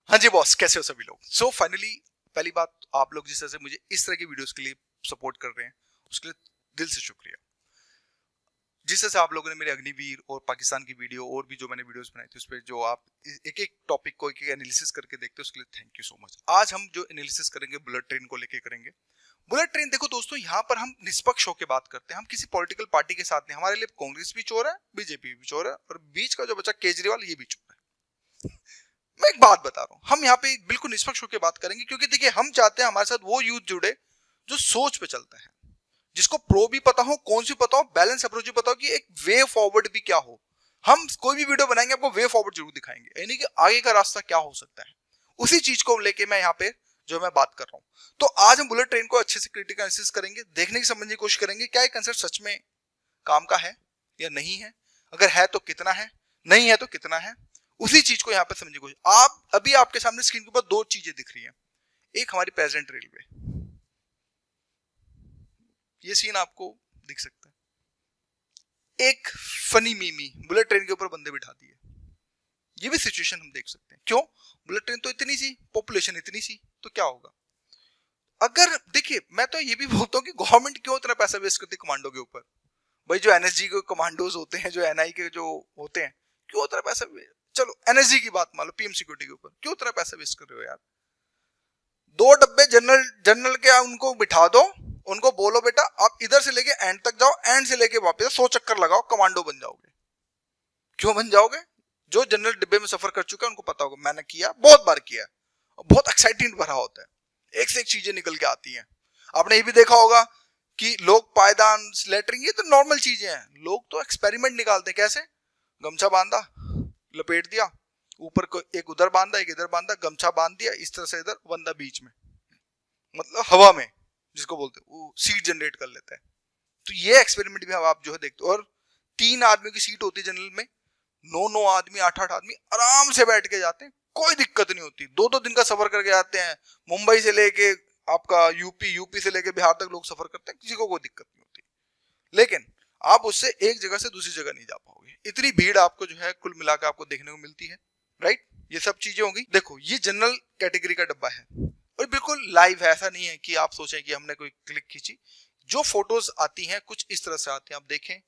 हाँ जी बॉस, कैसे हो सभी लोग। सो फाइनली पहली बात, आप लोग जिस तरह से मुझे इस तरह की वीडियोस के लिए सपोर्ट कर रहे हैं उसके लिए दिल से शुक्रिया। जिस तरह से आप लोगों ने मेरे अग्निवीर और पाकिस्तान की वीडियो और भी जो मैंने वीडियोस बनाई थी उस पर जो आप एक एक टॉपिक को एक एक एनालिसिस करके देखते हो उसके लिए थैंक यू सो मच। आज हम जो एनालिसिस करेंगे बुलेट ट्रेन को लेके करेंगे। बुलेट ट्रेन देखो दोस्तों, यहाँ पर हम निष्पक्ष होकर बात करते हैं, हम किसी पॉलिटिकल पार्टी के साथ नहीं। हमारे लिए कांग्रेस भी चोर है, बीजेपी भी चोर है और बीच का जो बच्चा केजरीवाल ये भी चोर है। मैं एक बात बता रहा हूं, हम यहाँ पे बिल्कुल निष्पक्ष होकर बात करेंगे क्योंकि देखिए हम चाहते हैं हमारे साथ वो यूथ जुड़े जो सोच पे चलता है, जिसको प्रो भी पता हो, कौन सी पता हो, बैलेंस अप्रोच भी पता हो कि एक वे फॉरवर्ड भी क्या हो। हम कोई भी वीडियो बनाएंगे आपको वे फॉरवर्ड जरूर दिखाएंगे, यानी कि आगे का रास्ता क्या हो सकता है, उसी चीज को लेके मैं यहाँ पे जो मैं बात कर रहा हूँ। तो आज हम बुलेट ट्रेन को अच्छे से क्रिटिकल एनालिसिस करेंगे, देखने की समझने की कोशिश करेंगे क्या ये कंसेप्ट सच में काम का है या नहीं है, अगर है तो कितना है, नहीं है तो कितना है, उसी चीज को यहाँ पे समझने की कोशिश। आप अभी आपके सामने स्क्रीन के ऊपर दो चीजें दिख रही हैं। एक हमारी प्रेजेंट रेलवे, ये सीन आपको दिख सकता है। एक फनी मीमी, बुलेट ट्रेन के ऊपर बंदे बिठा दिए, ये भी सिचुएशन हम देख सकते हैं। क्यों? बुलेट ट्रेन तो इतनी सी, पॉपुलेशन इतनी सी, तो क्या होगा अगर, देखिए मैं तो ये भी बोलता हूँ कि गवर्नमेंट क्यों इतना पैसा वेस्ट करती है कमांडो के ऊपर। भाई जो एनएसजी के कमांडोज होते हैं, जो एनआई के जो होते हैं, क्यों उतना पैसा, चलो एनएसजी की बात मान लो, पीएम सिक्योरिटी के ऊपर क्यों उतना पैसा वेस्ट कर रहे हो यार। दो डब्बे जनरल जनरल के उनको बिठा दो, उनको बोलो बेटा आप इधर से लेके एंड तक जाओ, एंड से लेके वापस 100 चक्कर लगाओ, कमांडो बन जाओगे। क्यों बन जाओगे? जो जनरल डिब्बे में सफर कर चुका है उनको पता होगा, मैंने किया, बहुत बार किया, बहुत एक्साइटिंग भरा होता है, एक से एक चीजें निकल के आती हैं। आपने ये भी देखा होगा कि लोग पायदान, लेटरिंग, ये तो नॉर्मल चीजें हैं, लोग तो एक्सपेरिमेंट निकालते हैं। कैसे? गमछा बांधा, लपेट दिया, ऊपर को एक उधर बांधा, एक इधर बांधा, गमछा बांध दिया, इस तरह से इधर, बंदा बीच में, मतलब हवा में, जिसको बोलते हैं वो सीट जनरेट कर लेता है। तो ये एक्सपेरिमेंट भी आप जो है देखते हो। और 3 आदमी की सीट होती है जनरल में, 9 आदमी, 8 आदमी आराम से बैठ के जाते हैं, कोई दिक्कत नहीं होती। 2 दिन का सफर करके आते हैं, मुंबई से लेके आपका यूपी, यूपी से लेके बिहार तक लोग सफर करते हैं, किसी को कोई दिक्कत नहीं होती। लेकिन आप उससे एक जगह से दूसरी जगह नहीं जा पाओगे, इतनी भीड़ आपको जो है कुल मिलाकर आपको देखने को मिलती है, राइट। ये सब चीजें होंगी। देखो ये जनरल कैटेगरी का डब्बा है और बिल्कुल लाइव है, ऐसा नहीं है कि आप सोचें कि हमने कोई क्लिक खींची। जो फोटोज आती हैं कुछ इस तरह से आती हैं, आप देखें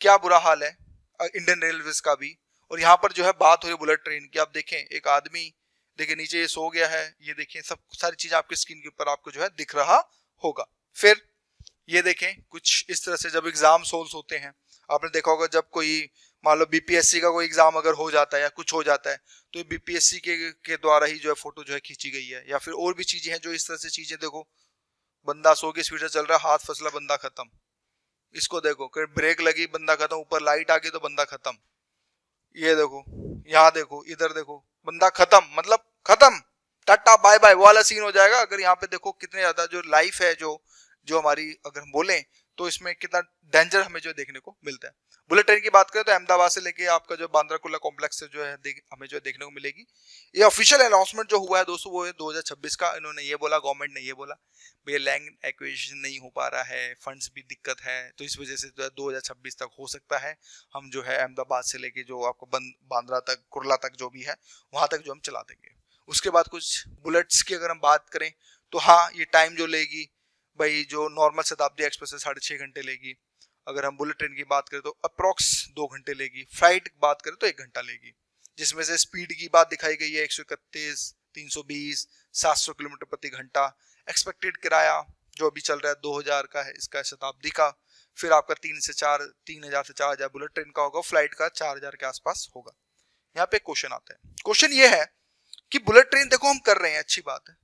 क्या बुरा हाल है इंडियन रेलवेज का भी। और यहाँ पर जो है बात हो रही है बुलेट ट्रेन की, आप देखें एक आदमी, देखिए नीचे ये सो गया है, ये देखें सब सारी चीज आपके स्क्रीन के ऊपर आपको जो है दिख रहा होगा। फिर ये देखें कुछ इस तरह से जब एग्जाम सोल्व होते हैं, आपने देखा होगा जब कोई मान लो बीपीएससी का कोई एग्जाम अगर हो जाता है या कुछ हो जाता है, तो ये बीपीएससी के द्वारा ही जो है फोटो जो है खींची गई है। या फिर और भी चीजें हैं जो इस तरह से चीजें, देखो बंदा सो के स्पीड से चल रहा है, हाथ फसला, बंदा खत्म। इसको देखो, ब्रेक लगी, बंदा खत्म, ऊपर लाइट आ गई तो बंदा खत्म। ये देखो, यहाँ देखो, इधर देखो, बंदा खत्म, मतलब खत्म, टाटा बाय बाय, वो वाला सीन हो जाएगा। अगर यहाँ पे देखो कितने ज्यादा जो लाइफ है, जो जो हमारी अगर हम बोले तो इसमें कितना डेंजर हमें जो देखने को मिलता है। बुलेट ट्रेन की बात करें तो अहमदाबाद से लेके आपका जो बांद्रा कुर्ला कॉम्प्लेक्स से जो है हमें जो देखने को मिलेगी। ये ऑफिशियल अनाउंसमेंट जो हुआ है दोस्तों वो है 2026 का। इन्होंने ये बोला, गवर्नमेंट ने ये बोला भैया लैंड एक्विजिशन नहीं हो पा रहा है, फंड्स भी दिक्कत है, तो इस वजह से 2026 तक हो सकता है हम जो है अहमदाबाद से लेके जो आपको बांद्रा तक, कुर्ला तक जो भी है वहां तक जो हम चला देंगे। उसके बाद कुछ बुलेट्स की अगर हम बात करें तो हाँ, ये टाइम जो लेगी भाई, जो नॉर्मल शताब्दी एक्सप्रेस है 6.5 घंटे लेगी। अगर हम बुलेट ट्रेन की बात करें तो अप्रोक्स 2 घंटे लेगी। फ्लाइट की बात करें तो 1 घंटा लेगी, जिसमें से स्पीड की बात दिखाई गई है 131, 320, 700 किलोमीटर प्रति घंटा। एक्सपेक्टेड किराया जो अभी चल रहा है 2000 का है इसका, शताब्दी का। फिर आपका 3000 से 4000 बुलेट ट्रेन का होगा, फ्लाइट का 4000 के आसपास होगा। यहाँ पे क्वेश्चन आता है, क्वेश्चन ये है कि बुलेट ट्रेन देखो हम कर रहे हैं, अच्छी बात है,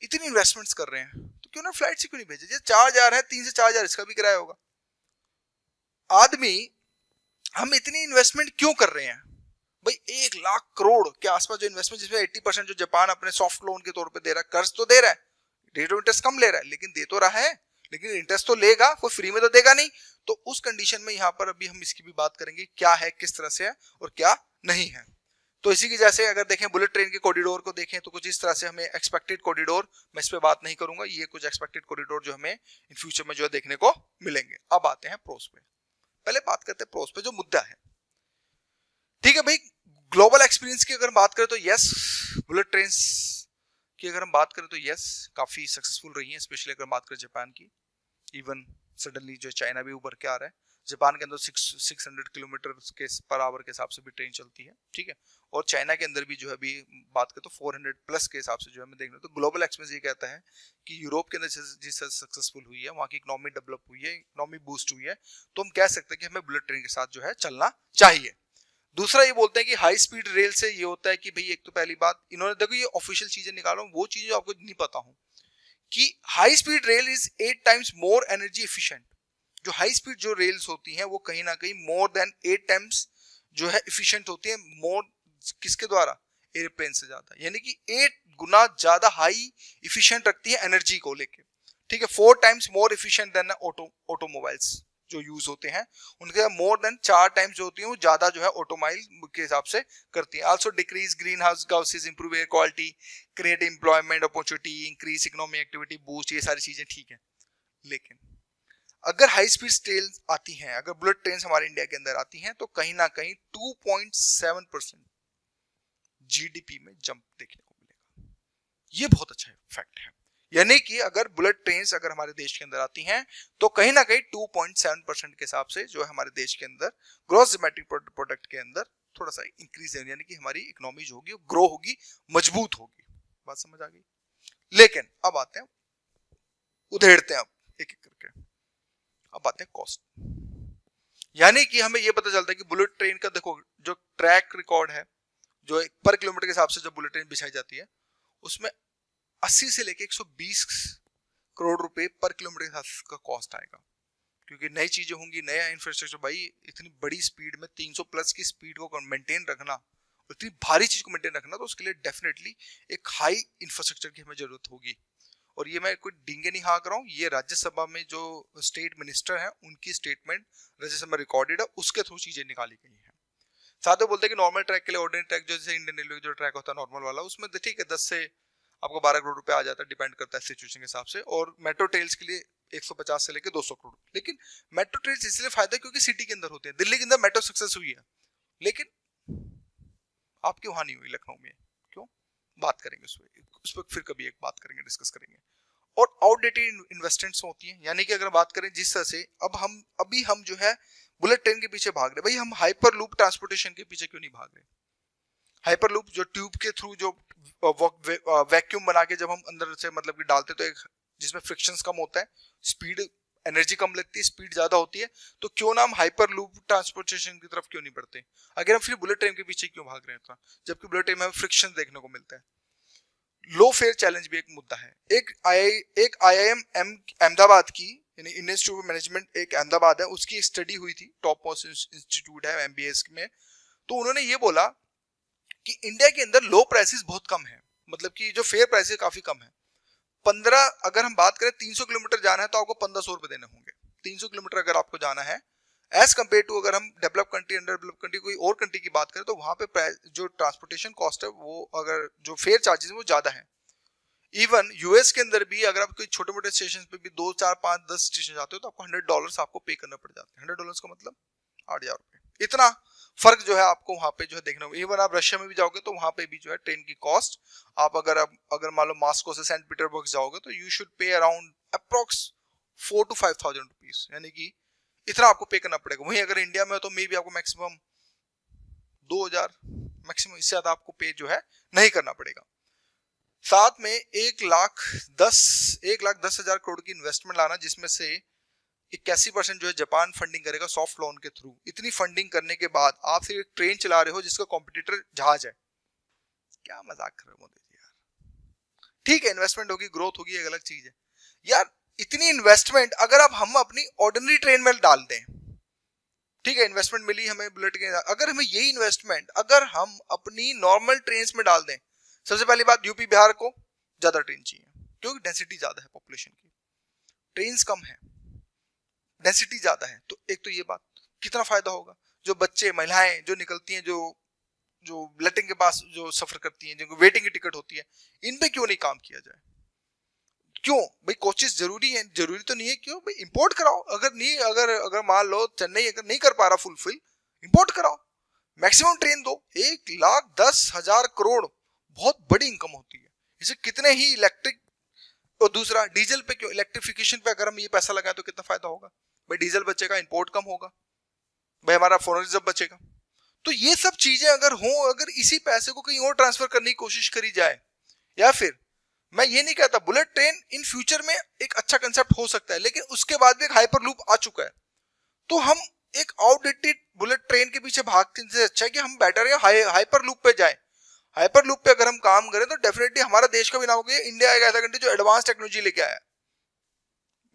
इतनी इन्वेस्टमेंट्स कर रहे हैं, तो क्यों ना फ्लाइट से क्यों नहीं भेजे? 4000 है, 3 से 4000 इसका भी किराया होगा। आदमी, हम इतनी इन्वेस्टमेंट क्यों कर रहे हैं भाई? 1 लाख करोड़ के आसपास जो इन्वेस्टमेंट, जिसमें 80% जो जापान अपने सॉफ्ट लोन के तौर पे दे रहा है, कर्ज तो दे रहा है, रेट ऑफ इंटरेस्ट कम ले रहा है लेकिन दे तो रहा है, लेकिन इंटरेस्ट तो लेगा, कोई फ्री में तो देगा नहीं। तो उस कंडीशन में यहाँ पर अभी हम इसकी भी बात करेंगे, क्या है, किस तरह से है और क्या नहीं है। तो इसी की जैसे अगर देखें बुलेट ट्रेन के कॉरिडोर को देखें तो कुछ इस तरह से हमें एक्सपेक्टेड कॉरिडोर, मैं इस पे बात नहीं करूंगा, ये कुछ एक्सपेक्टेड कॉरिडोर जो हमें इन फ्यूचर में जो है देखने को मिलेंगे। अब आते हैं प्रोस पे, पहले बात करते हैं प्रोस पे जो मुद्दा है। ठीक है भाई, ग्लोबल एक्सपीरियंस की अगर बात करें तो यस, बुलेट ट्रेन की अगर हम बात करें तो यस काफी सक्सेसफुल रही है, स्पेशली अगर बात करें जापान की। इवन सडनली जो चाइना भी उभर के आ रहा है, जापान के अंदर 600 किलोमीटर के पर आवर के हिसाब से भी ट्रेन चलती है, ठीक है। और चाइना के अंदर भी जो है अभी बात करें तो 400 प्लस के हिसाब से जो है हमें देखने, तो ग्लोबल एक्सपीरियंस ये कहता है कि यूरोप के अंदर जिस सक्सेसफुल हुई है, वहाँ की इकोनॉमी डेवलप हुई है, इकोनॉमी बूस्ट हुई है, तो हम कह सकते हैं कि हमें बुलेट ट्रेन के साथ जो है चलना चाहिए। दूसरा ये बोलते हैं कि हाई स्पीड रेल से ये होता है कि भाई एक तो पहली बात इन्होंने, देखो ये ऑफिशियल चीजें निकालो, वो चीजें जो आपको नहीं पता हो कि high speed rail is 8 times more energy efficient. जो हाई स्पीड जो रेल्स होती हैं वो कहीं ना कहीं मोर देन 8 टाइम्स जो है एफिशिएंट होती है, मोर किसके द्वारा, एयरप्लेन से ज्यादा, यानी कि 8 गुना ज्यादा हाई एफिशिएंट रखती है एनर्जी को लेके, ठीक है। 4 times more efficient then automobiles जो यूज होते हैं, उनके मोर देन 4 टाइम्स जो होती है वो ज्यादा जो है ऑटोमोबाइल के हिसाब से करती है। Also decrease green house gases, improve air quality, create employment opportunity, increase economic activity, boost, ये सारी चीजें ठीक है। लेकिन अगर हाई स्पीड ट्रेन आती हैं, अगर बुलेट ट्रेन हमारे इंडिया के अंदर आती हैं, तो कहीं ना कहीं 2.7% जीडीपी में जंप देखने को मिलेगा। ये बहुत अच्छा फैक्ट है, यानी कि अगर बुलेट ट्रेन अगर हमारे देश के अंदर आती हैं तो कहीं ना कहीं 2.7% के हिसाब से जो है हमारे देश के अंदर ग्रॉस डोमेस्टिक प्रोडक्ट के अंदर थोड़ा सा इंक्रीज है, यानी कि हमारी इकोनॉमी जो होगी वो ग्रो होगी, मजबूत होगी। बात समझ आ गई? लेकिन अब आते हैं, उधेड़ते हैं अब एक एक करके, अब आते हैं कॉस्ट। यानी कि हमें यह पता चलता है कि बुलेट ट्रेन का देखो जो ट्रैक रिकॉर्ड है, जो पर किलोमीटर के हिसाब से जो बुलेट ट्रेन बिछाई जाती है, उसमें 80 से लेके 120 करोड़ रुपए पर किलोमीटर का कॉस्ट आएगा, क्योंकि नई चीजें होंगी, नया इंफ्रास्ट्रक्चर। भाई इतनी बड़ी स्पीड में 300 प्लस की स्पीड को मेंटेन रखना, इतनी भारी चीज को मेंटेन रखना, तो उसके लिए डेफिनेटली एक हाई इंफ्रास्ट्रक्चर की हमें जरूरत होगी। और ये मैं कोई डींगे नहीं हाँक रहा हूँ, ये राज्यसभा में जो स्टेट मिनिस्टर हैं उनकी स्टेटमेंट राज्यसभा में रिकॉर्डेड है, उसके थ्रू चीजें निकाली गई हैं। साथ में बोलते हैं कि नॉर्मल ट्रैक के लिए ऑर्डिनरी ट्रैक जो जैसे इंडियन रेलवे जो ट्रैक होता है नॉर्मल वाला, उसमें ठीक है 10 से आपको 12 करोड़ रुपए आ जाता है, डिपेंड करता है सिचुएशन के हिसाब से। और मेट्रो ट्रेल्स के लिए 150 से लेकर 200 करोड़। लेकिन मेट्रो ट्रेल्स इसलिए फायदा क्योंकि सिटी के अंदर होते हैं। दिल्ली के अंदर मेट्रो सक्सेस हुई है, लेकिन आपकी वहां नहीं हुई, लखनऊ में। क्यों? बात करेंगे उस पर फिर कभी एक बात करेंगे, डिस्कस करेंगे। और आउटडेटेड इन्वेस्टमेंट्स होती हैं, यानी कि अगर बात करें जिस तरह से अभी हम जो है बुलेट ट्रेन के पीछे भाग रहे, भाई हम हाइपर लूप ट्रांसपोर्टेशन के पीछे क्यों नहीं भाग रहे? हाइपर लूप जो ट्यूब के थ्रू जो वैक्यूम बना के जब हम अंदर से मतलब कि डालते, तो एक जिसमें फ्रिक्शंस कम होता है, स्पीड एनर्जी कम लगती है, स्पीड ज्यादा होती है, तो क्यों ना हम हाइपर लूप ट्रांसपोर्टेशन की तरफ क्यों नहीं बढ़ते? अगर हम फिर बुलेट ट्रेन के पीछे क्यों भाग रहे हैं, जबकि बुलेट ट्रेन में हमें फ्रिक्शन देखने को मिलता है। लो फेयर चैलेंज भी एक मुद्दा है। एक IIM अहमदाबाद की, यानी इंडियन इंस्टीट्यूट ऑफ मैनेजमेंट एक अहमदाबाद है, उसकी एक स्टडी हुई थी, टॉप मोस्ट इंस्टीट्यूट है MBA में। तो उन्होंने ये बोला कि इंडिया के अंदर लो प्राइसेस बहुत कम है, मतलब कि जो फेयर प्राइसेस काफी कम है। 15 अगर हम बात करें 300 किलोमीटर जाना है तो आपको 1500 रुपए देने होंगे। 300 किलोमीटर अगर आपको जाना है, एज कम्पेयर टू अगर हम develop country, under develop country, कोई और कंट्री की बात करें, तो वहां पे जो ट्रांसपोर्टेशन कॉस्ट है वो, अगर जो फेयर चार्जेस है वो ज्यादा है। इवन यूएस के अंदर भी अगर आप कोई छोटे मोटे स्टेशन पे भी 2, 4, 5, 10 स्टेशन जाते हो तो आपको $100 आपको पे करना पड़ जाता है। $100 का मतलब 8,000 रुपए। इतना फर्क जो है आपको वहां पे जो है देखने को। इवन आप रशिया में भी जाओगे तो वहां पे भी जो है ट्रेन की कॉस्ट, आप अगर मान लो मॉस्को से सेंट पीटरबर्ग जाओगे तो you should pay around approx 4 to 5,000 rupees, यानी कि इतना आपको पे करना पड़ेगा। वहीं अगर इंडिया में तो मे भी आपको मैक्सिमम 2,000, मैक्सिमम इससे ज्यादा आपको पे जो है नहीं करना पड़ेगा। साथ में 1,10,000 करोड़ की इन्वेस्टमेंट लाना, जिसमें से 81% जो है जापान फंडिंग करेगा सॉफ्ट लोन के थ्रू। इतनी फंडिंग करने के बाद आप सिर्फ एक ट्रेन चला रहे हो जिसका कॉम्पिटिटर जहाज है। क्या मजाक कर रहे हो मोदी जी यार। ठीक है, इन्वेस्टमेंट होगी, ग्रोथ होगी, एक अलग चीज है यार। इतनी इन्वेस्टमेंट अगर अब हम अपनी ऑर्डिनरी ट्रेन में डाल दें, ठीक है, इन्वेस्टमेंट मिली हमें बुलेट के, अगर हमें यही इन्वेस्टमेंट अगर हम अपनी नॉर्मल ट्रेन में डाल दें, सबसे पहली बात यूपी बिहार को ज्यादा ट्रेन चाहिए क्योंकि डेंसिटी ज्यादा है पॉपुलेशन की, ट्रेन कम है, डेंसिटी ज्यादा है। तो एक तो ये बात, कितना फायदा होगा। जो बच्चे, महिलाएं जो निकलती हैं, जो ब्लेटिंग के पास जो सफर करती हैं, जिनको वेटिंग की टिकट होती है, इन पे क्यों नहीं काम किया जाए? क्यों भाई? कोचेस जरूरी है, जरूरी तो नहीं है, क्यों भाई इंपोर्ट कराओ। अगर मान लो चेन्नई अगर नहीं कर पा रहा फुलफिल, इंपोर्ट कराओ। मैक्सिमम ट्रेन दो, 1,10,000 करोड़ बहुत बड़ी इनकम होती है। इसे कितने ही इलेक्ट्रिक, और दूसरा डीजल पे क्यों, इलेक्ट्रिफिकेशन पे अगर हम ये पैसा लगाएं तो कितना फायदा होगा भाई, डीजल बचेगा, इंपोर्ट कम होगा भाई, हमारा फॉरेनिज्म बचेगा। तो ये सब चीजें अगर हो, अगर इसी पैसे को कहीं और ट्रांसफर करने की कोशिश करी जाए, या फिर मैं ये नहीं कहता, बुलेट ट्रेन इन फ्यूचर में एक अच्छा कंसेप्ट हो सकता है, लेकिन उसके बाद भी एक हाइपर लूप आ चुका है, तो हम एक आउटडेटेड बुलेट ट्रेन के पीछे भागने से अच्छा है कि हम बेटर है हाइपर लूप पे जाएं। हाइपर लूप पे अगर हम काम करें तो डेफिनेटली हमारा देश का भी नाम होगा, इंडिया एक ऐसा कंट्री जो एडवांस टेक्नोलॉजी लेके आया है।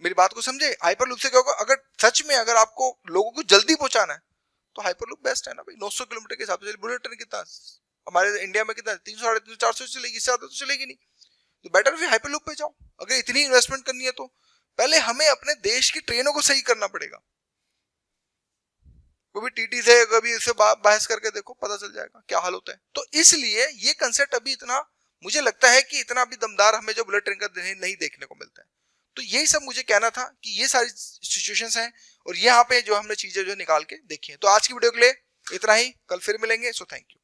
मेरी बात को समझे, हाइपर लूप से क्या होगा, अगर सच में अगर आपको लोगों को जल्दी पहुंचाना है तो हाइपर लूप बेस्ट है ना भाई। 900 किलोमीटर के हिसाब से बुलेट ट्रेन कितना हमारे इंडिया में कितना, 300 350 400 चलेगी, इससे ज्यादा तो चलेगी नहीं। तो बेटर भी हाइपर लूप पे जाओ। अगर इतनी इन्वेस्टमेंट करनी है तो पहले हमें अपने देश की ट्रेनों को सही करना पड़ेगा। कभी टीटी से कभी इससे बहस करके देखो, पता चल जाएगा क्या हाल होता है। तो इसलिए ये कंसेप्ट अभी इतना, मुझे लगता है कि इतना अभी दमदार हमें जो बुलेट ट्रेन का नहीं देखने को मिलता है। तो यही सब मुझे कहना था कि ये सारी सिचुएशंस हैं और यहाँ पे जो हमने चीजें जो निकाल के देखी हैं। तो आज की वीडियो के लिए इतना ही, कल फिर मिलेंगे। So thank you.